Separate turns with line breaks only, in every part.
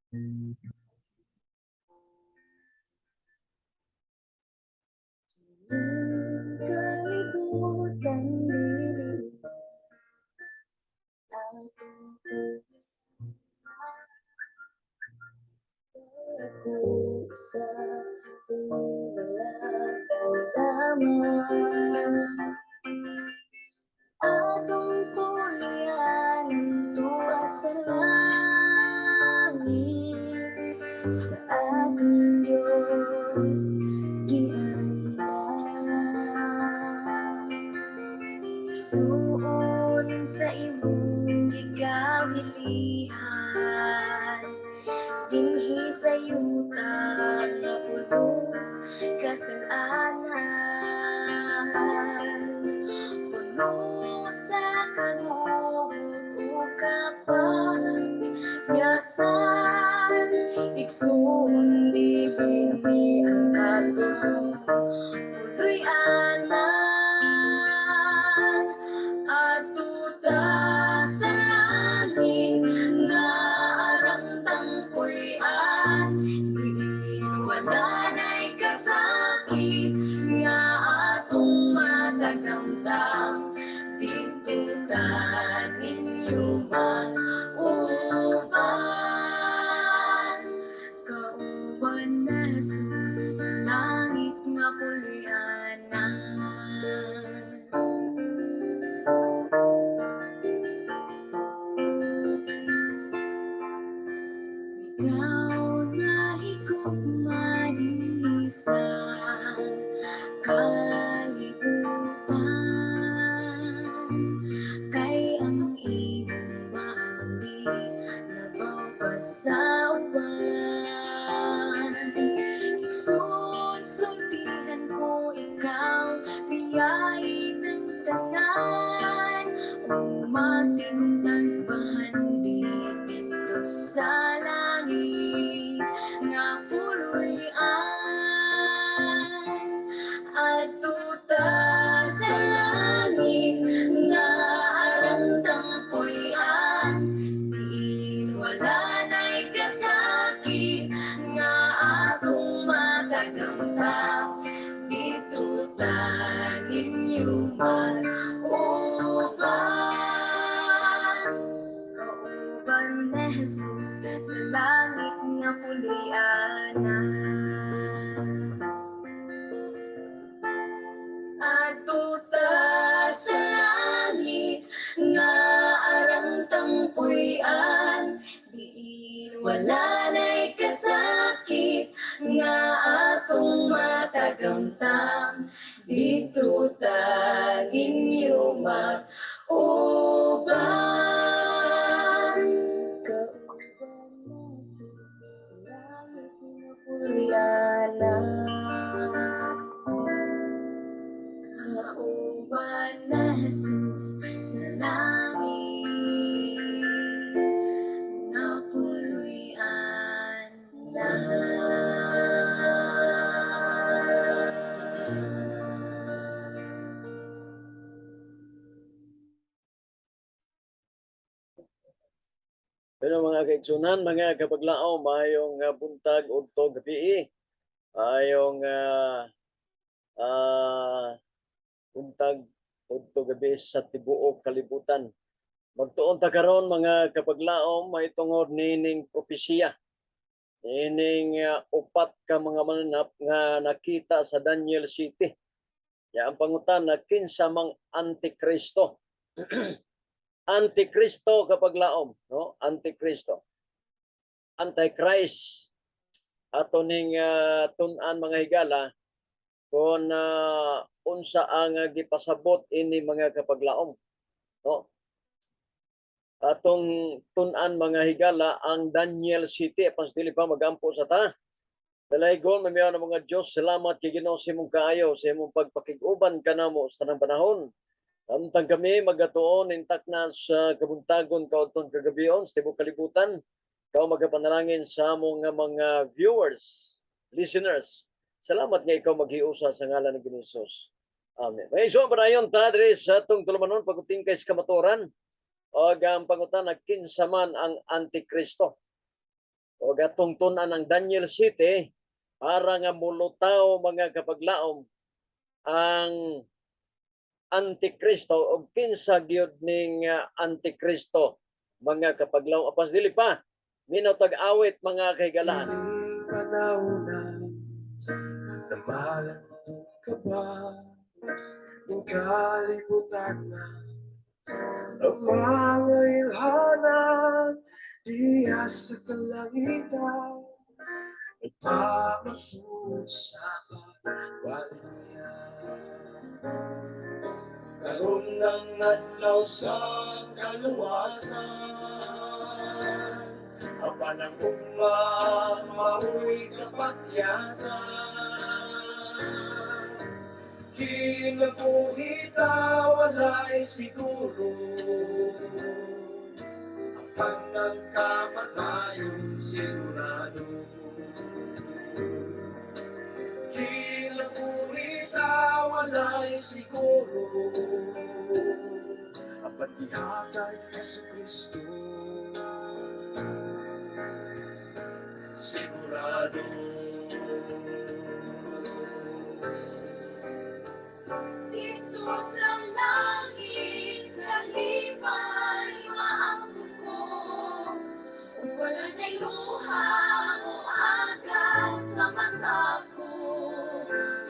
Kalibutan dilim aku sa wala lamang atong pulianan tuwa sa langit sa atong Diyos gianda. Suon sa imong gikabilihan dinhi sa yuta nga pulos kasalanan puno sa kagugot o kapagyasan igsoon dilimi ang atong puloy-anan atuta sa langit nga arang puy-an diin wala na'y kasakit nga atong matagamtang dintutan ninyo mauban kauban na Jesus sa langit nga puloy-anan. Ikaw nahigugma dinhi sa kalibutan kay ang imong maamdi labaw pa sa uban igsoon sultihan ko ikaw biyahe ng tanan o magtingong tagbahan dito sa langit nga puloy-an atuta sa langit nga arang tampuy-an diin wala na'y kasakit nga atong matagamtang dito ta ninyo mauban kauban na Jesus sa langit nga puloy-anan atuta sa langit nga arang tampuy-an diin wala na'y kasakit nga atong matagamtang dito ta ninyo mauban kauban na Jesus sa langit nga puloy-anan kauban na Jesus sa langit nga puloy-anan.
Pero mga kaigsunan, mga kapaglao, mayong buntag udto gabi. Ayong buntag udto gabi sa tibuok kalibutan. Magtuon ta karon mga kapaglao, may tungod nining propesiya. Nining upat ka mga mananap nga nakita sa Daniel City. Ya ang pangutan na kinsa mang Antikristo. Antikristo kapaglaom, no? Antikristo. Antichrist. Ato ning tun-an mga higala kung unsa ang gipasabot ini mga kapaglaom, no? Atong tun-an mga higala ang Daniel City apan dili pa magampo sa ta. Dalaygon mamiyaw na mga Dios, salamat kay Ginoo sa imong kaayo sa imong pagpakig-uban kanamo sa tanang panahon. Samtang kami magatuon intak na sa kabuntagon kaudtong kagabion sa tibuok kalibutan. Kao magapanalangin sa among mga viewers, listeners. Salamat nga ikaw maghiusa sa ngalan ni Jesus. Amen. May iso padayon ta diri sa atong tulumanon pagtingkay sa kamatuoran o ang pangutan na kinsa man ang Antikristo. O o gatong tun-an ang Daniel City para nga mulutaw mga kapaglaom ang Antikristo o kinsa gyud ning Antikristo mga kapaglaom. Apas dili pa minatag awit mga kahigalaan.
Panahon na malantong ka ba ng kalibutan na ang mga ilhanan diya sa kalangitan nagpapatuloy sa balik niya. Karoon ng adlaw sa kaluwasan apan ang ugma mao'y kapakyasan. Kinabuhita walay siguro apan ang kamatayon sigurado. Kinabuhita walay siguro apan gihatag Jesucristo sigurado.
Dito sa langit, kalipay maambot ko. Wala na'y luha o agad sa mata ko.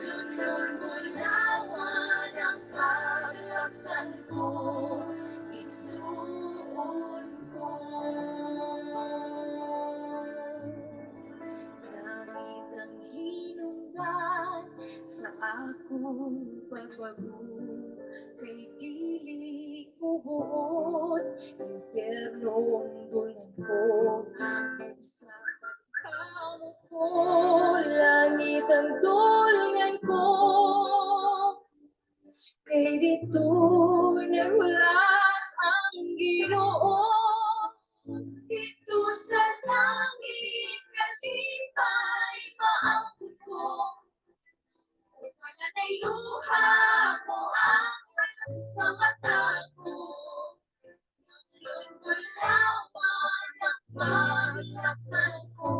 Lunlun bulawan ang paglaktan ko. Igsuon ko. Langit ang hinungdan sa akong pagbago. Kay dili ko buot, impyernong dulan ko. Sa pagkamot ko, langit ang dulan ko. Kay dito nagulat ang Ginoo. Dito sa langit, kalipay maangkot ko. Wala na'y luha mo ang sa mata ko. Lulawan ang paglaktan ko.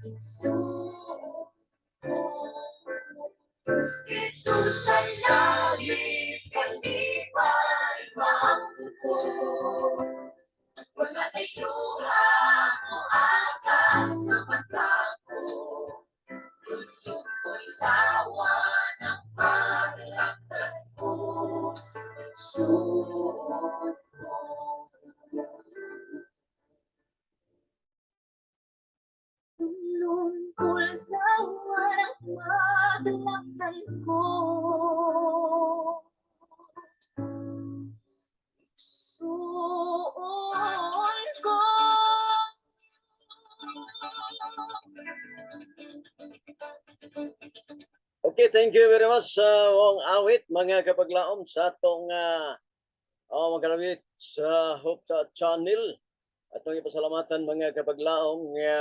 Igsuon ko. Dito sa langit, kalipay maangkot ko. Wala na'y luha mo agad sa mata ko. Lulong bulawan ang paglaktan ko. Igsuon ko. Lulong bulawan ang paglaktan ko. Igsuon ko.
Okay, thank you very much sa wong awit mga kapaglaom sa atong magalawit sa Hope Channel. Atong ipasalamatan mga kapaglaom nga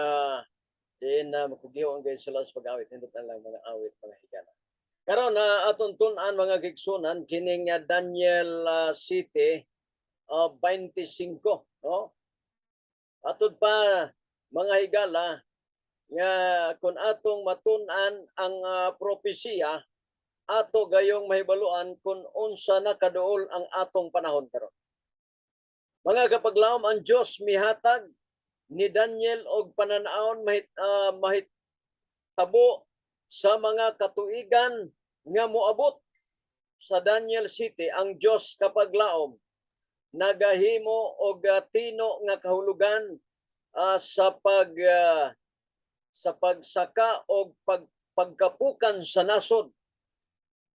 din na makugiho ang guys sila sa pag-awit. Hindi lang mga awit mga higala. Karon na atong tun-an mga gigsunan kining Daniel City 25, no? Atod pa mga higala nga kung atong matun-an ang propesiya ato gayong mahibaluan kung unsa na kaduol ang atong panahon karon. Mga kapaglaom, ang Dios mihatag ni Daniel og pananaon mahitabo sa mga katuigan nga moabot sa Daniel City. Ang Dios kapaglaom nagahimo og tino nga kahulugan sa pagsaka o pagkapukan sa nasod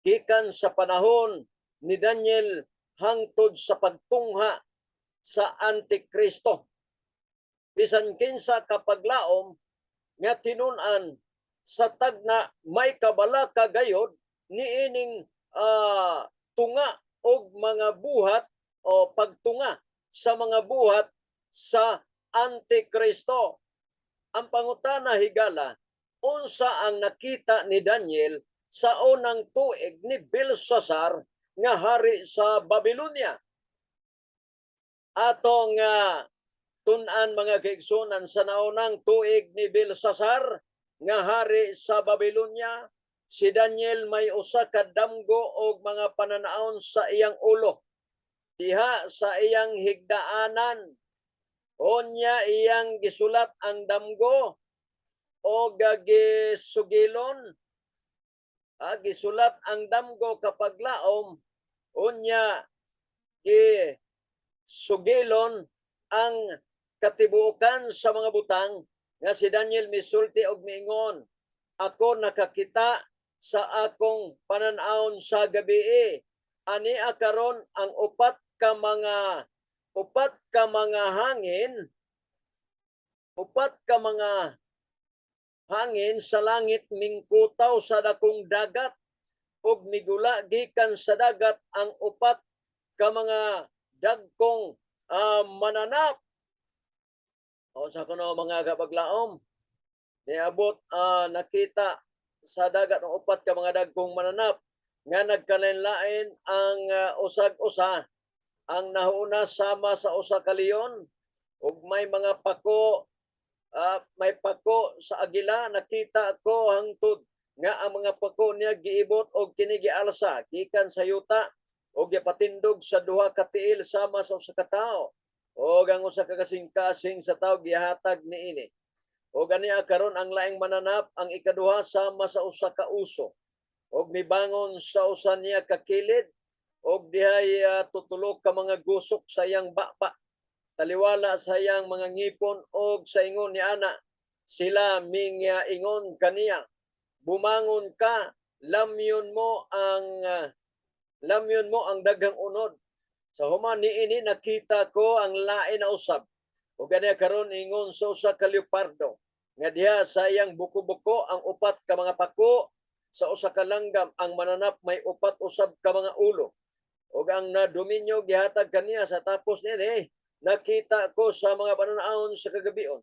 gikan sa panahon ni Daniel hangtod sa pagtungha sa Antikristo. Bisan kinsa kapaglaom nga tinun-an sa tagna may kabala kagayod niining tunga og mga buhat o pagtunga sa mga buhat sa Antikristo. Ang pangutana higala, unsa ang nakita ni Daniel sa unang tuig ni Belshazzar nga hari sa Babylonia? Atong tun-an mga kaigsunan sa naunang tuig ni Belsasar nga hari sa Babylonia, si Daniel may usa ka damgo og mga pananaon sa iyang ulo diha sa iyang higdaanan. Unya iyang gisulat ang damgo o gisugilon. Gisulat ang damgo kapag laom. Unya gisugilon ang katibuokan sa mga butang nga si Daniel misulti og miingon, ako nakakita sa akong pananawon sa gabi. Ani karon ang upat ka mga hangin sa langit mingkutaw sa dakong dagat ug migula gikan sa dagat ang upat ka mga dagkong mananap. O sa kuno mga kapaglaom, niabot nakita sa dagat ang upat ka mga dagkong mananap nga nagkalain-lain ang usag-usa. Ang nauna sama sa usa ka leon ug may mga pako, may pako sa agila. Nakita ko hangtod nga ang mga pako niya giibot og kini gialsa gikan sa yuta o gipatindog sa duha ka tiil sama sa usa ka tawo. O ang usa ka kasing-kasing sa tawo gihatag niini. O ganiya karon ang laing mananap ang ikaduha sama sa usa ka uso. Og mibangon sa usa niya ka kilid og dihay tutulog ka mga gusok sa iyang bapa. Taliwala sa iyang mga ngipon og sa ingon ni ana sila ingon kaniya, bumangon ka, lamyon mo ang daghang unod. Sa human niini nakita ko ang lain na usab. O ganiya karon ingon sa usa ka leopardo nga diha sa iyang buko-buko ang upat ka mga pako, sa usa ka langgam ang mananap may upat usab ka mga ulo. O ang nadominyo gihatag kaniya sa tapos niini nakita ko sa mga pananaon sa kagabion.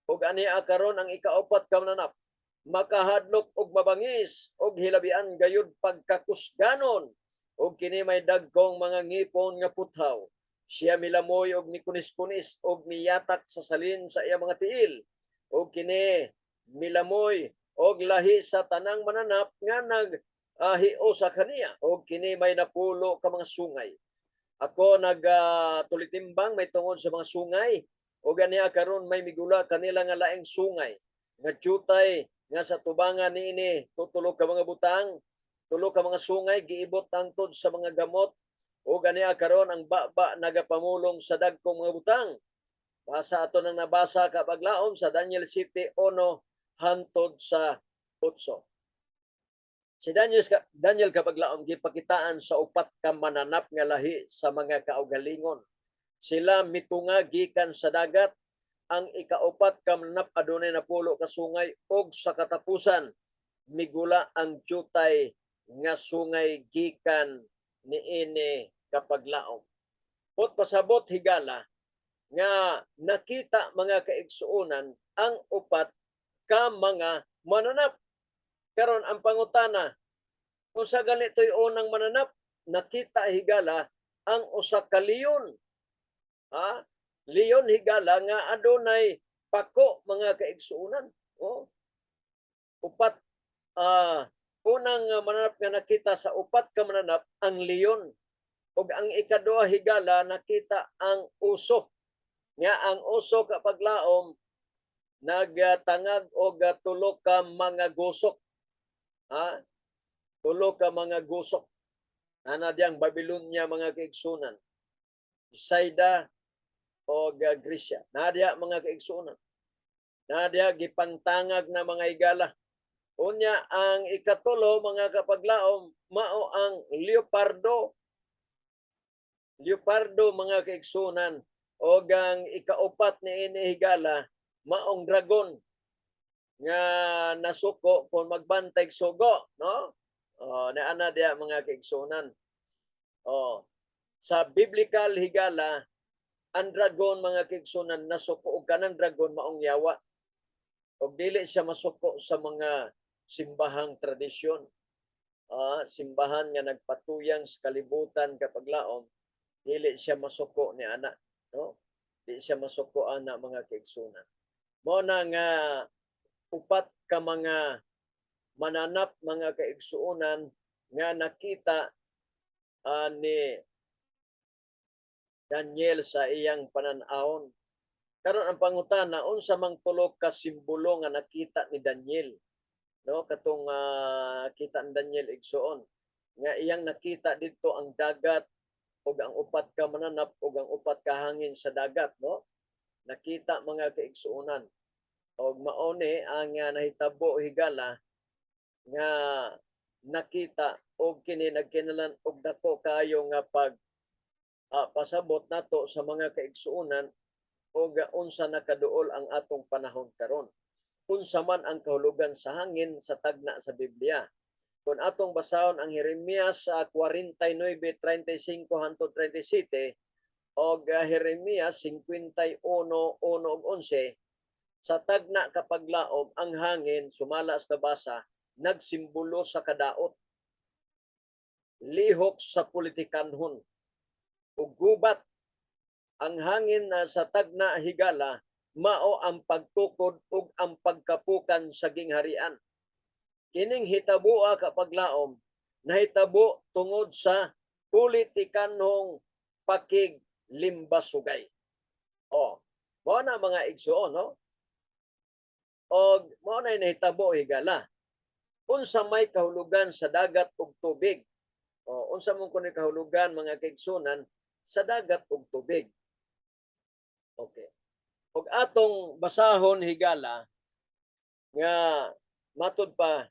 O aniya karon ang ikaupat ka mananap makahadlok og mabangis og hilabian gayud pagkakusganon og kini may dagkong mga ngipon nga puthaw. Siya milamoy og nikunis-kunis og miyatak sa salin sa iya mga tiil. Og kini milamoy og lahi sa tanang mananap nga naghio sa kaniya. Og kini may napulo ka mga sungay. Ako tulitimbang may tungod sa mga sungay. O ganiya karon may migula kanila nga laing sungay. Nga tiyutay nga sa tubangan niini tutulo ka mga butang. Tulo ka mga sungay giibot tangtod sa mga gamot. O ganiya karon ang baba nagapamulong sa dagkong mga butang. Basa ato nang nabasa kapaglaom sa Daniel 7:1 hantod sa 8. Si Daniel kapaglaom gipakitaan sa upat ka mananap nga lahi sa mga kaugalingon. Sila mitunga gikan sa dagat. Ang ikaupat ka mananap adunay napulo ka sungay og sa katapusan migula ang tiyutay nga sungay gikan niini kapaglaom. Ot pasabot higala nga nakita mga kaigsuonan ang upat ka mga mananap. Karon ang pangutana, kung sa ganito'y unang mananap, nakita higala ang usa ka leon. Leon higala nga adunay pako mga kaigsuonan. Upat unang mananap nga nakita sa upat ka mananap ang leon. Ug ang ikaduha higala nakita ang uso. Nga ang uso kapag laom nagtangag og tulo ka mga gusok. Tulo ka mga gusok. Ana diyang Babylonia mga kaigsunan. Saida o Grisya. Nadya mga kaigsunan. Nadya gipangtangag na mga higala. Unya ang ikatulo mga kapaglaom mao ang leopardo. Leopardo mga kaigsunan. O ang ikaupat ni inihigala maong dragon nga nasuko kung magbantay sugo, no? Naana dia mga kaigsunan. Sa biblical higala ang dragon mga kaigsunan nasuko og kanang dragon maong yawa. Og dili siya masuko sa mga simbahang tradisyon. Simbahan nga nagpatuyang sa kalibutan kapag laom, dili siya masuko ni ana, no? di siya masukuan na mga kaigsunan. Mo na nga upat ka mga mananap mga kaigsuunan nga nakita ni Daniel sa iyang pananawon. Karon ang pangutana, unsa mang tulo ka simbolo nga nakita ni Daniel, no? Katong kita ni Daniel igsuon nga iyang nakita dito ang dagat ug ang upat ka mananap ug ang upat ka hangin sa dagat, no? Nakita mga kaigsuunan. Og mao ni ang nahitabo higala nga nakita og kini nagkinalan og dako kayo nga pasabot nato sa mga kaigsuunan o unsa nakaduol ang atong panahon karon. Unsa man ang kahulugan sa hangin sa tagna sa Biblia. Kung atong basahon ang Jeremias 49:35 hangtod 37 o Jeremias 51:1 ug 11, sa tagna kapag laom ang hangin sumala sa basa nagsimbolo sa kadaot, lihok sa politikanhon ug gubat. Ang hangin na sa tagna higala mao ang pagtukod ug ang pagkapukan sa gingharian. Kining hitaboa kapag laom nahitabo tungod sa politikanhong pakiglimbasugay. Mao na mga igsuon, no? Og mao na nahitabo higala. Unsa may kahulugan sa dagat ug tubig? Unsa man kuno kahulugan mga kaigsunan sa dagat ug tubig? Okay. Og atong basahon higala nga matud pa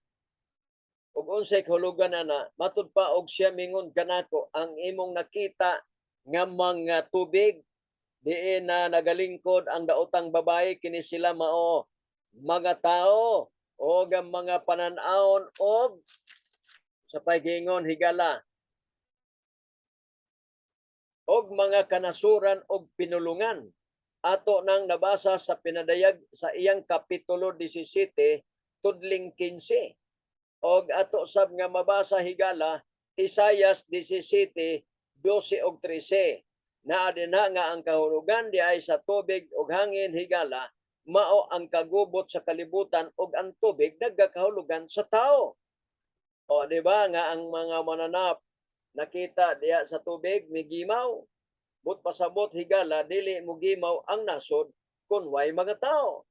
og unsay kahulugan ana, matud pa og siya mingon kanako ang imong nakita nga mga tubig diin na nagalingkod ang daotang babae kini sila mao mga tao o mga panan-awon og sa paggingon higala og mga kanasuran og pinulungan. Ato nang nabasa sa pinadayag sa iyang kapitulo 17 tudling 15. Og ato sab nga mabasa higala Isaias 17:12 ug 13. Naa dinha nga ang kahulugan di ay sa tubig ug hangin higala mao ang kagubot sa kalibutan ug ang tubig nagakahulugan sa tao. Di ba nga ang mga mananap nakita diya sa tubig migimaw. But pasabot higala dili mo gimaw ang nasod kun way mga tao.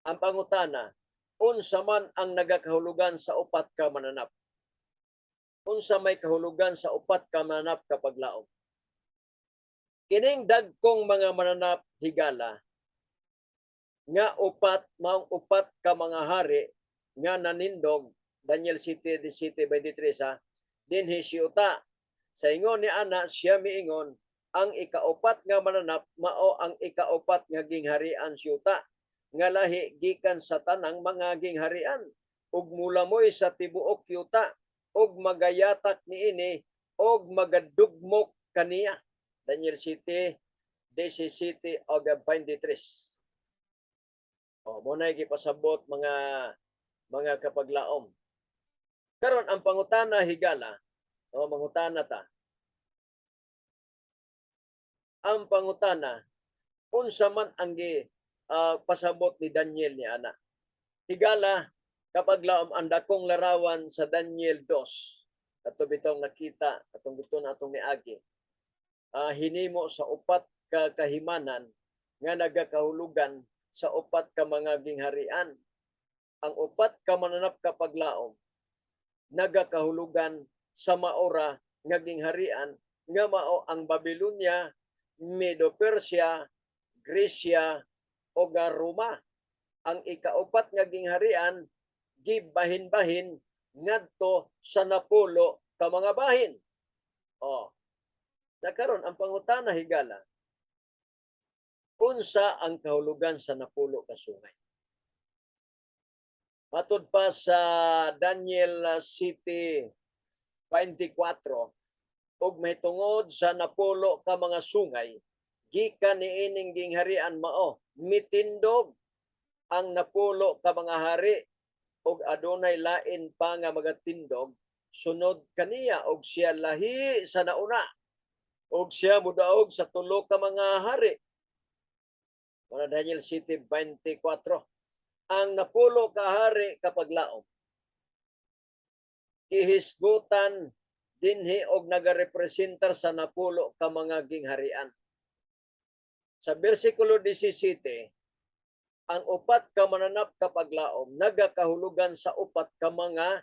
Ang pangutana, unsa man ang nagakahulugan sa upat ka mananap? Unsa may kahulugan sa upat ka mananap kapag laom? Kining dagkong mga mananap higala nga maong upat ka mga hari nga nanindog Daniel 7:23 dinhi siyuta. Sa ingon ni ana siya miingon ang ikaupat nga mananap mao ang ikaupat nga gingharian siyuta nga lahi gikan sa tanang mga gingharian ug mulamoy sa tibuok yuta ug magayatak niini ug magadugmok kaniya. Daniel 7:17 ug 23. Mo na gipasabot mga kapaglaom. Karon ang pangutana higala, mangutana ta. Ang pangutana, unsa man ang pasabot ni Daniel ni ana. Higala kapag laom ang dakong larawan sa Daniel 2. Ato bitong nakita atong buton atong miagi. Hinimo sa upat ka kahimanan nga nagakahulugan sa upat ka mga gingharian. Ang upat ka mananap kapag laom nagakahulugan sa maora nga gingharian nga mao ang Babylonia, Medo-Persia, Gresya o Roma. Ang ikaupat nga gingharian gibahin-bahin ngadto sa napulo ka mga bahin. Nakaron ang pangutana higala, unsa ang kahulugan sa napulo ka sungay? Matud pa sa Daniel 7:24, ug mahitungod sa napulo ka mga sungay, gikan niining gingharian mao, mitindog ang napulo ka mga hari ug adunay lain pa nga mga tindog sunod kaniya ug siya lahi sa nauna ug siya mudaog sa tulo ka mga hari Mga Daniel City 24. Ang napulo ka hari kapag laom. Gihisgutan dinhi og nagarepresentar sa napulo ka mga gingharian. Sa bersikulo 17, ang upat ka mananap kapag laom nagakahulugan sa upat ka mga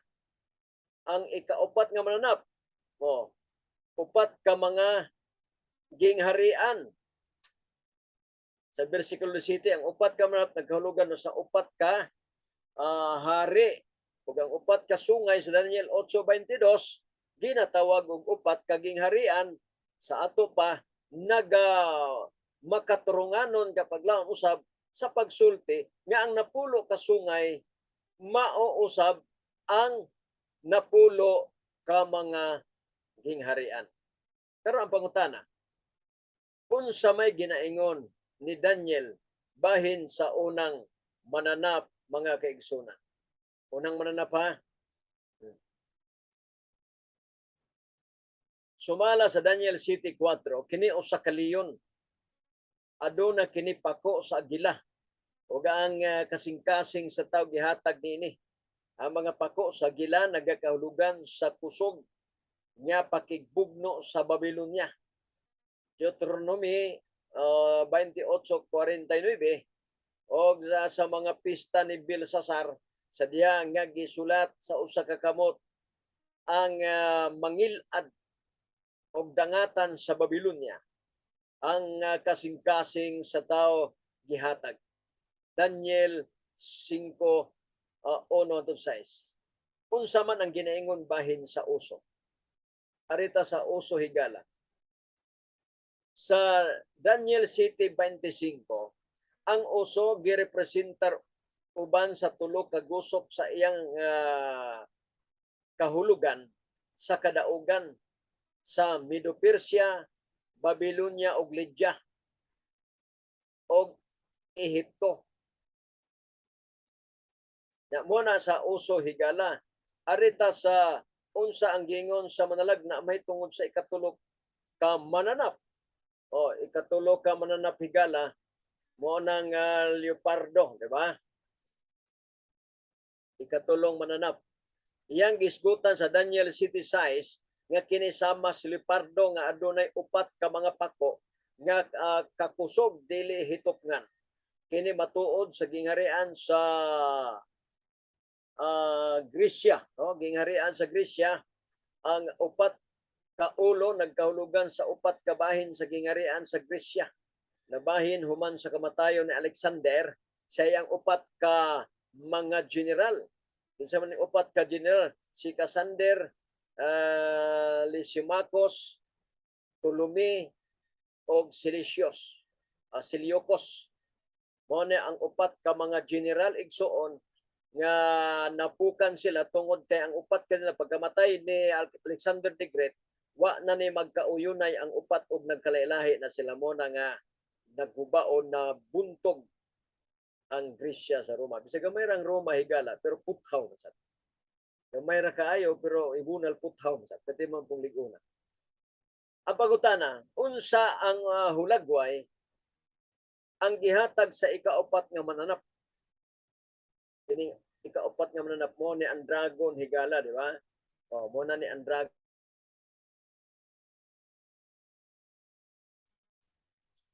ang ikaupat nga mananap. Upat ka mga gingharian. Sa bersikulo 17, ang upat ka mananap nagkahulugan sa upat ka hari. Ug ang upat ka sungay sa Daniel 8:22 ginatawag og upat ka gingharian. Sa ato pa makaturunganon kapag laom usab sa pagsulti nga ang napulo ka sungay mauusab ang napulo ka mga gingharian. Pero ang pangutana, unsa may ginaingon ni Daniel bahin sa unang mananap mga kaigsunan? Unang mananap ha? Sumala sa Daniel City 4, kini usa ka leon. Aduna kini pako sa agila. Ug ang kasing-kasing sa tawo gihatag niini. Ang mga pako sa agila nagakahulugan sa kusog nya pakigbugno sa Babylonia. Deuteronomy 28:49 og sa mga pista ni Belsasar sa diha nga gisulat sa usa ka kamot ang mangilad og dangatan sa Babylonia ang kasing-kasing sa tao gihatag. Daniel 5:1-6. Unsa man ang ginaingon bahin sa uso? Arita sa uso higala. Sa Daniel City 25, ang uso girepresentar uban sa tulo ka gusop sa iyang kahulugan sa kadaugan sa Medo-Persia, Babylonia ug Lydia ug Ehipto. Muna sa uso higala, arita sa unsa ang gingon sa manalag na may tungod sa ikatulog ka mananap. Ikatulog ka mananap higala mo nang leopardo, di ba? Ikatulong mananap. Iyang gisgutan sa Daniel City 6 nga kinisama si leopardo nga adunay upat ka mga pako nga kakusog dili hitopngan. Kini matuod sa gingharian sa Gresya, gingharian sa Gresya. Ang upat ka ulo nagkahulugan sa upat ka bahin sa gingharian sa Gresya. Nabahin human sa kamatayon ni Alexander, siya ang upat ka mga general. Kinsa man upat ka general, si Cassander, Lysimachus, Ptolemy og Seleucus. Mao ni ang upat ka mga general igsuon nga napukan sila tungod kay ang upat kanila pagkamatay ni Alexander the Great, wa na ni magkauyunay ang upat og nagkalailahi na sila mo na nga naghubaon na buntog ang Gresya sa Roma. Bisag gamay rang Roma higala pero puthaw masad. Gamay ra kaayo pero ibunal puthaw masad. Pwede man pong liguna. Ang pagutana, unsa ang hulagway ang gihatag sa ikaupat nga mananap? Kini ikaupat nga mananap mo ni ang dragon higala, di ba? Mo na ni ang dragon.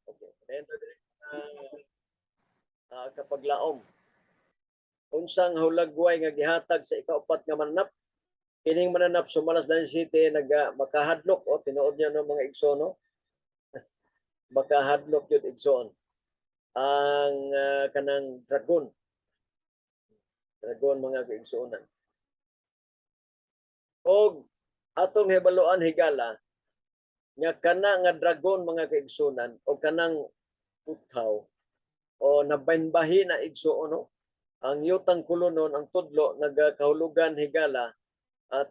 Okay. Then kapag laom. Unsang hulagway nga gihatag sa ikaupat nga mananap? Kining mananap sumalas Daniel City makahadlok tinuod niya ng mga igsoon, makahadlok yun igsoon ang kanang dragon mga kaigsuonan. Og atong hibaluan higala nga kana nga dragon mga kaigsuonan o kanang puthaw o nabahinbahi na igsuon, ang yutang kulunon ang tudlo nagakahulugan higala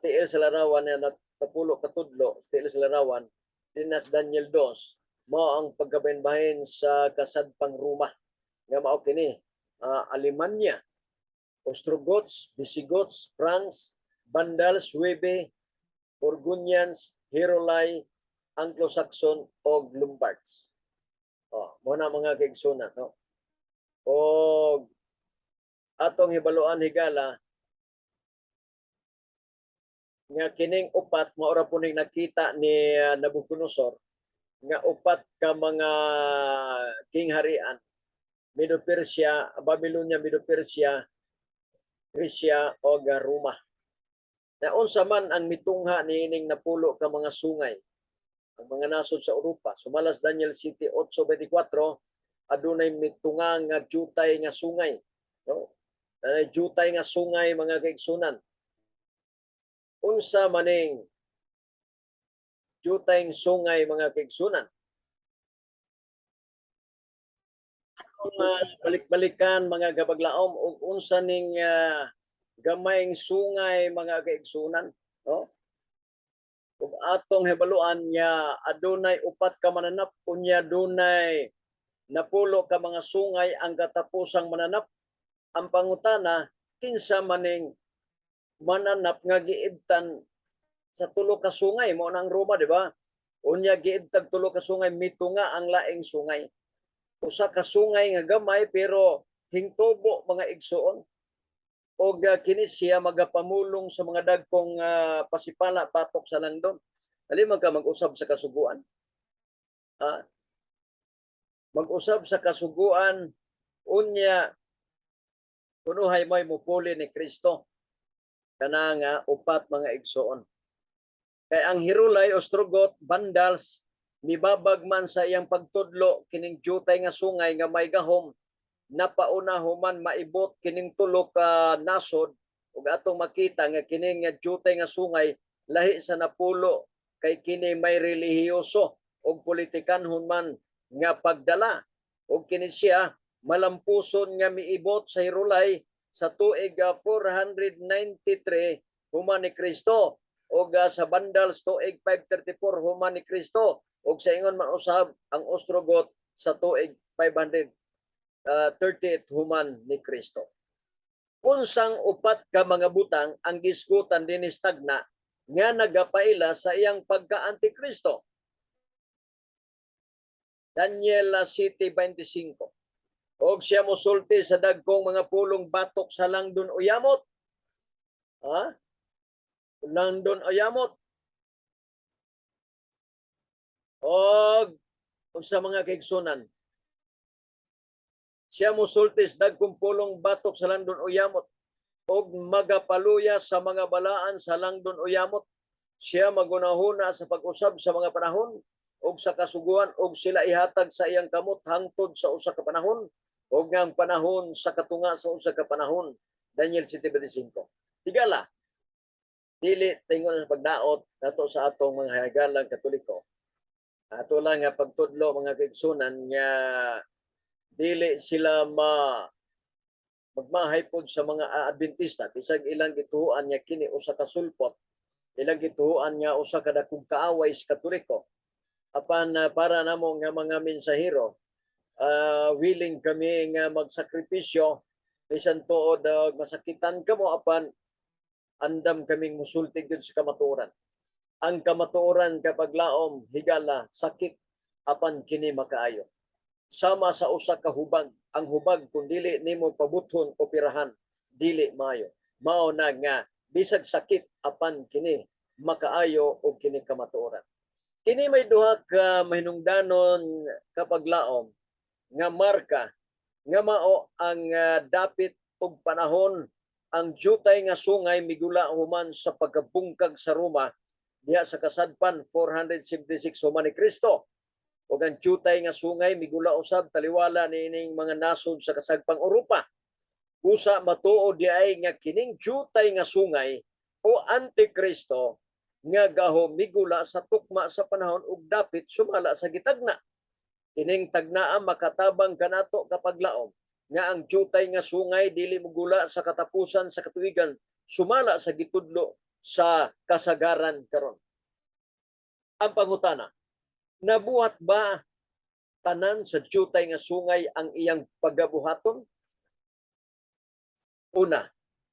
tiil sa larawan na natapulo katudlo tiil sa larawan dinas Daniel 2 mao ang pagkabahinbahin sa kasadpang Roma nga mao kini Alemanya, Ostrogoths, Visigoths, Franks, Vandals, Suebe, Burgundians, Heruli, Anglo-Saxon o Lombards. Mo na mga kaigsunan, no? O atong hibaluan higala nga kining upat maura po ning nakita ni Nabucodonosor nga upat ka mga kingharian, Medo-Persia, Babylonia, Medo-Persia, Gresya o Roma. Na unsa man ang mitungha niining napulo ka mga sungay, ang mga nasod sa Europa. Sumalas Daniel City 8:24, adunay mitunga nga jutay nga sungay, no? Jutay nga sungay mga kaigsunan. Unsa maning jutay nga sungay mga kaigsunan? Balik-balikan mga gabaglaom ug unsa ning gamayng sungay mga kaigsunan, no? Ug atong hibaluan niya adunay upat ka mananap unya dunay napulo ka mga sungay ang katapusang mananap. Ang pangutana, kinsa maning mananap nga giibtan sa tulo ka sungay mo nang Roma, di ba? Unya giibtag tulo ka sungay, mitunga ang laing sungay. Usa ka sungay nga gamay pero hingtubo mga igsoon. O kini siya magapamulong sa mga dagkong pasipala patok sa langdon. Dali ka mag-usab sa kasuguan. Mag-usab sa kasuguan unya kunuhay mo'y mupuli ni Kristo. Kana nga upat mga igsoon. Kay ang Hirulay, Ostrogot, Vandals, mibabag man sa iyang pagtudlo kining jutay nga sungay nga may gahom, napauna human maibot kining tulo ka nasod ug atong makita nga kining nga jutay nga sungay lahi sa napulo kay kini may relihiyoso ug politikanhon man nga pagdala ug kini siya malampuson nga miibot sa Hirulay sa tuig 493 human ni Kristo ug sa Vandals tuig 534 human ni Kristo ug sa ingon man usab ang Ostrogot sa tuig 538 human ni Kristo. Unsang upat ka mga butang ang gisgutan dinhi stagna nga nagapaila sa iyang pagka-antikristo? Daniel City 25. Og siya mosulti sa dagkong mga pulong batok sa langdon o yamot. Langdon o yamot. Og sa mga kaigsunan. Siya mosulti sa dagkong pulong batok sa langdon o yamot. Og magapaluya sa mga balaan sa langdon o yamot. Siya magunahuna sa pag-usab sa mga panahon og sa kasuguan og sila ihatag sa iyang kamot hangtod sa usa ka panahon og ngang panahon sa katunga sa usa ka panahon. Daniel 7:25. Tigala, dili tingon sa pagdaot nato sa atong mga hagalang Katoliko. Ato lang nga pagtudlo mga kaigsunan nga dili sila magmahay pod sa mga Adventista bisag ilang gituhuan nga kini usa ka sulpot, ilang gituhuan nga usa ka dakong kaaway sa Katoliko. Apan para namo nga mga mensahero, willing kami nga magsakripisyo bisan tuod masakitan kamo apan andam kaming musulti gyud sa kamatuoran. Ang kamatuoran kapag laom higala sakit apan kini makaayo. Sama sa usa ka hubag, ang hubag kung dili nimo pabuthon o pirahan dili maayo. Mao na nga bisag sakit apan kini makaayo og kini kamatuoran. Kini may duha ka mahinungdanon kapag laom nga marka nga mao ang dapit og panahon ang jutay nga sungay migula human sa pagkabungkag sa Roma diha sa kasadpan 476 human ni Kristo. Ug ang jutay nga sungay migula usab taliwala niining mga nasod sa kasagpang Europa. Usa matuod diay nga kining jutay nga sungay o Antikristo nga gahom migula sa tukma sa panahon ug dapit sumala sa gitagna. Kining tagnaa makatabang kanato kapag laom nga ang jutay nga sungay dili mogula sa katapusan sa katuigan sumala sa gitudlo sa kasagaran karon. Ang pangutana, nabuhat ba tanan sa jutay nga sungay ang iyang pagabuhaton? Una,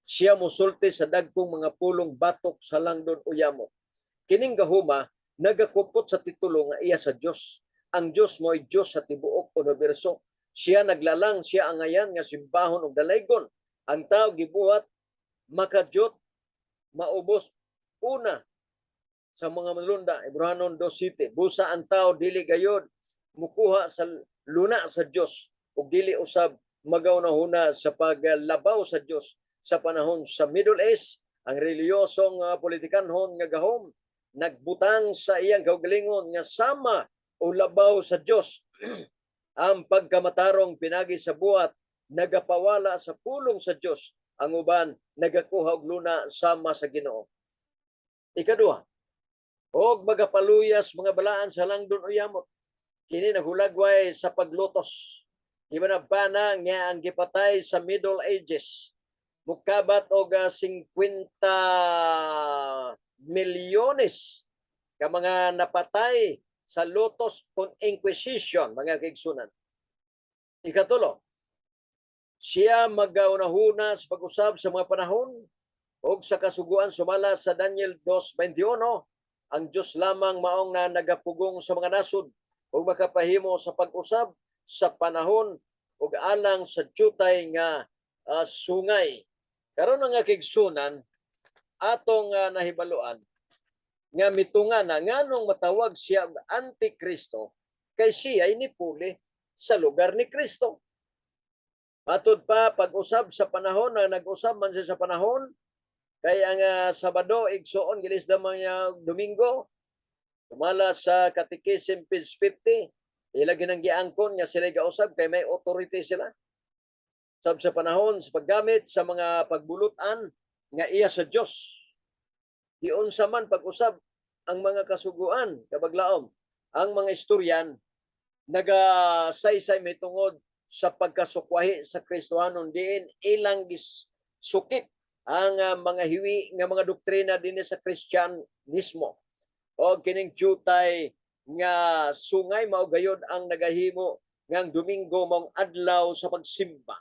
siya mosulti sa dagkong mga pulong batok sa langdon o yamot. Kining gahuma nagakupot sa titulo nga iya sa Dios. Ang Dios mo'y Dios sa tibuok universo. Siya naglalang, siya ang ayan nga simbahon og dalaygon. Ang tao gibuhat makadyot, maubos una sa mga manglunda. Ibrahanon 2:7. Busa ang tao dili gayod mukuha sa luna sa Dios ug dili usab magaunahuna sa paglabaw sa Dios sa panahon sa Middle East. Ang reliyosong politikanhon nga gahom nagbutang sa iyang kaugalingon nga sama o labaw sa Dios. Ang pagkamatarong pinagi sa buhat nagapawala sa pulong sa Dios. Ang uban nagakuha og luna sama sa Ginoo. Ikaduha, og magapaluyas mga balaan sa langdon o yamot. Kini naghulagway sa paglutos. Gibanabana nga ang gipatay sa Middle Ages. Mukabat og 50 milyones ka mga napatay sa lutos kon Inquisition, mga kaigsunan. Ikatulo, siya magaunahuna sa pag-usab sa mga panahon og sa kasuguan sumala sa Daniel 2:21, ang Dios lamang maong na nagapugong sa mga nasod ug makapahimo sa pag-usab sa panahon ug alang sa jutay nga sungay. Karon nga kaigsunan atong nahibaluan nga mitungan na nganong matawag siya og Antikristo kay siya ay nipuli sa lugar ni Kristo. Matod pa pag-usab sa panahon na nag-usab man siya sa panahon kay ang Sabado igsuon gilisda man niya Domingo tumala sa Catechism page 50 ila ginang giangkon nga sila gausab kay may authority sila sab sa panahon sa paggamit sa mga pagbulutan nga iya sa Dios. Diunsa man pag-usab ang mga kasuguan kabaglaom, ang mga istoryan nagasaysay may tungod sa pagkasukwahi sa Kristohanon diin ilang sukip ang mga hiwi nga mga doktrina dinhi sa Kristyanismo. O kining jutay nga sungay mao gayud ang nagahimo ngang Domingo mong adlaw sa pagsimba.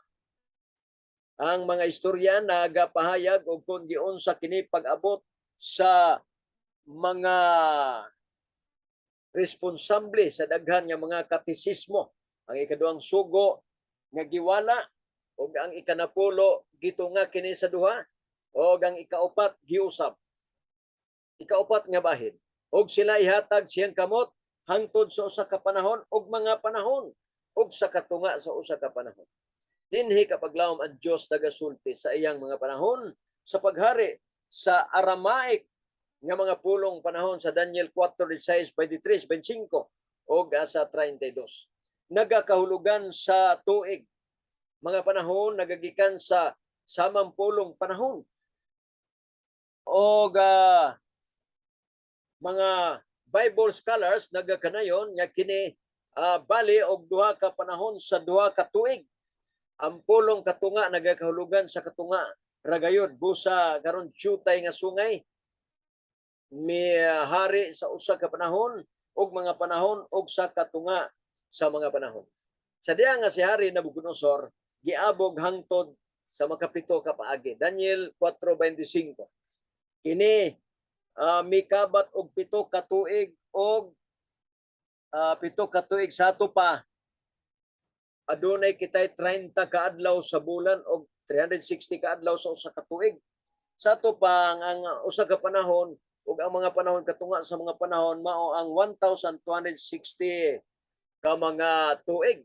Ang mga istorya nagapahayag og kung giunsa kini pag-abot sa mga responsable sa daghan nga mga katisismo. Ang ikaduhang sugo nga giwala ug ang ikanapulo gitunga kini sa duha ug ang ikaupat giusab. Ikaupat nga bahin ug sila ihatag siyang kamot hangtod sa usa ka panahon ug mga panahon ug sa katunga sa usa ka panahon. Dinhi kapaglawom ang Dios nagasulti sa iyang mga panahon sa paghari sa Aramaic nga mga pulong panahon sa Daniel 4:16, 23, 25 ug sa 32. Nagakahulugan sa tuig. Mga panahon nagagikan sa samampulong panahon. O mga Bible scholars nagakanayon nga kini bali og duha ka panahon sa duha ka tuig. Ang pulong katunga nagakahulugan sa katunga ragayod busa karon jutay nga sungay may hari sa usa ka panahon ug mga panahon ug sa katunga sa mga panahon. Sa diha nga si Hari Nabucodonosor giabog hangtod sa makapito ka paagi. Daniel 4:25. Kini mikabat og pito ka tuig og pito ka tuig sa ato pa adunay kitay 30 ka adlaw sa bulan og 360 ka adlaw sa usa ka tuig. Sa ato pa ang usa ka panahon ug ang mga panahon katunga sa mga panahon mao ang 1260 ka mga tuig.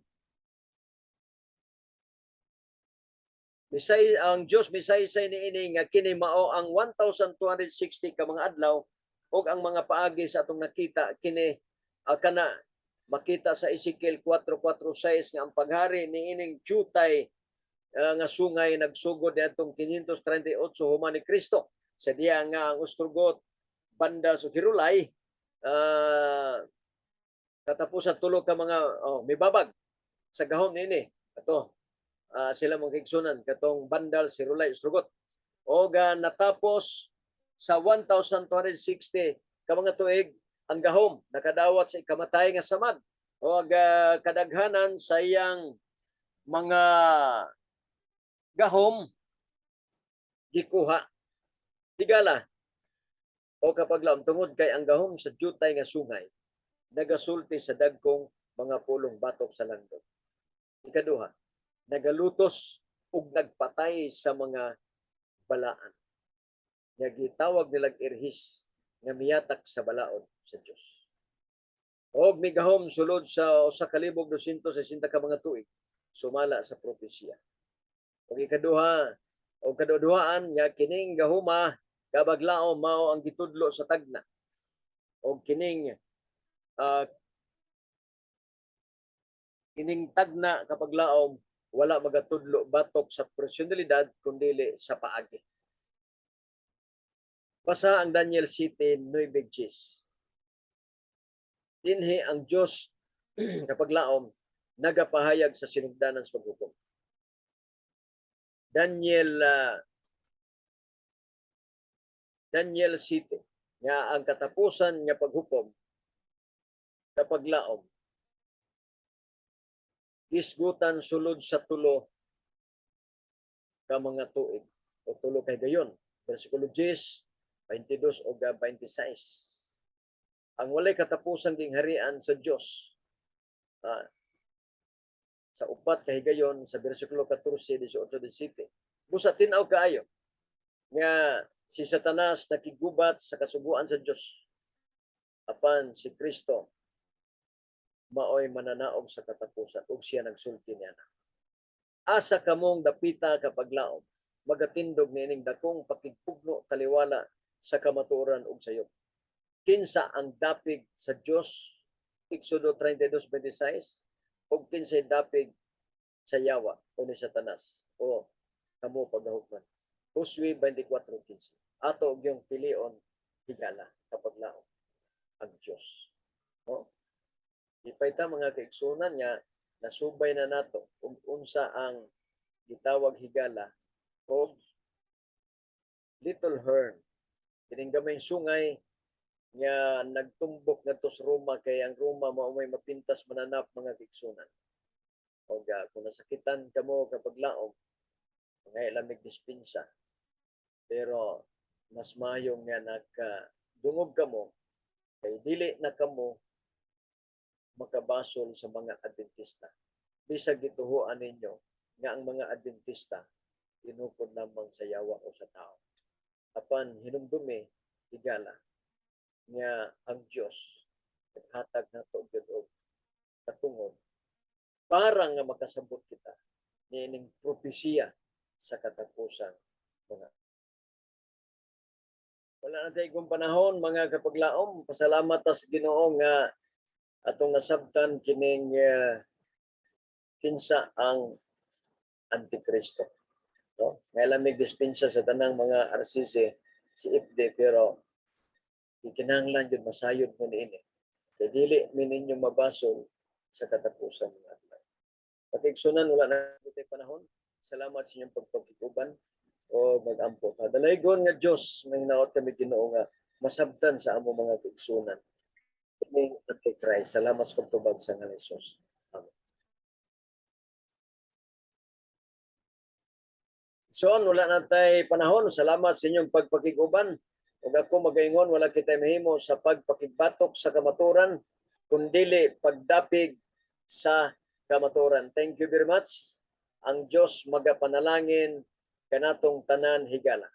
Misay ang Dios misaysay niini nga kini mao ang 1260 ka mga adlaw ug ang mga paagi sa atong nakita kini kana makita sa Ezekiel 4:4-6 nga ang paghari niining jutay nga sungay nagsugod niadtong 538 human ni Kristo. Sa diya nga ang Ostrogot banda sa Hirulay katapusan tulo ka mga mibabag sa gahom niini ato sila mga kaigsunan katong Bandal, Hirulay, Ostrogot o natapos sa 1260 ka mga tuig ang gahom nakadawat sa ikamatay nga samad o kadaghanan sa iyang mga gahom gikuha tigala o kapag laom tungod kay ang gahom sa jutay nga sungay nagasulti sa dagkong mga pulong batok sa langdon. Ikaduha, nagalutos ug nagpatay sa mga balaan. Nga gitawag nilang irhis nga miyatak sa balaod sa Dios. Og migahom sulod sa 1,260 ka mga tuig sumala sa propesya. Ug ikaduha, o kaduduhaan nga kining gahuma kabaglaom mao ang gitudlo sa tagna. Og kining tagna kapag laom wala magatudlo batok sa personalidad kundi sa paagi. Basa ang Daniel 7:9. Dinhi ang Dios kapag laom nagapahayag sa sinugdanan sa paghukom. Daniel 7 nga ang katapusan nga paghukom kapag laom isgutan sulod sa tulo ka mga tuig o tulo kay gayon. Versikulo 10, 22 o 26. Ang walay katapusan ding harian sa Dios sa upat kay gayon sa versikulo 14, 18, 17. Busa tinaw kaayo nga si Satanas nakigubat sa kasuguan sa Dios apan si Kristo maoy mananaog sa katapusan ug siya nagsulti niya na. Asa kamong dapita kapag laom, magatindog niining dakong pakigpugno taliwala sa kamatuoran ug sayop. Kinsa ang dapig sa Dios, Exodo 32:26, ug kinsa dapig sa yawa o ni Satanas o kamo paghahukman. Josue 24:15. Ato og yung pilion higala kapag laom ang Dios. No? Ipayta mga kaigsunan nga nasubay na nato kung unsa ang gitawag higala o little horn. Kining gamay sungay nga nagtumbok ngadto sa Roma kay ang Roma mao may mapintas mananap mga kaigsunan. O kung nasakitan kamo kapag laom, mga ilamig dispensa. Pero mas mayo nga nagdungog kamo kay dili na kamo makabasol sa mga Adventista. Bisag gituhuan ninyo nga ang mga Adventista inukod lamang sa yawa o sa tao. Apan hinumdumi higala nga ang Dios naghatag nato og katungod para nga makasabot kita niining propesiya sa katapusan mga. Wala na tayo panahon mga kapaglaom. Pasalamat sa Ginoo nga atong nasabtan kining kinsa ang Antikristo. No? Ngalamig dispensa sa tanang mga RCC si IPD pero ikinahanglan yun masayod mo niini. Kaya dili mininyo mabasol sa katapusan ng adlaw. Patigsunan wala na tayo panahon. Salamat sa inyong pagpakituban o mag-ampo. Dalaygon nga Dios may hinaot kami Ginoo nga masabtan sa amo mga kaigsunan. Kining Antichrist. Salamat sa pagtubag sa ngalan ni Jesus. Amen. So, wala na tayo panahon. Salamat sa inyong pagpakiguban. Ug ako magaingon, wala kita mahimo sa pagpakigbatok sa kamaturan, kundili pagdapig sa kamaturan. Thank you very much. Ang Dios magapanalangin kanatong tanan higala.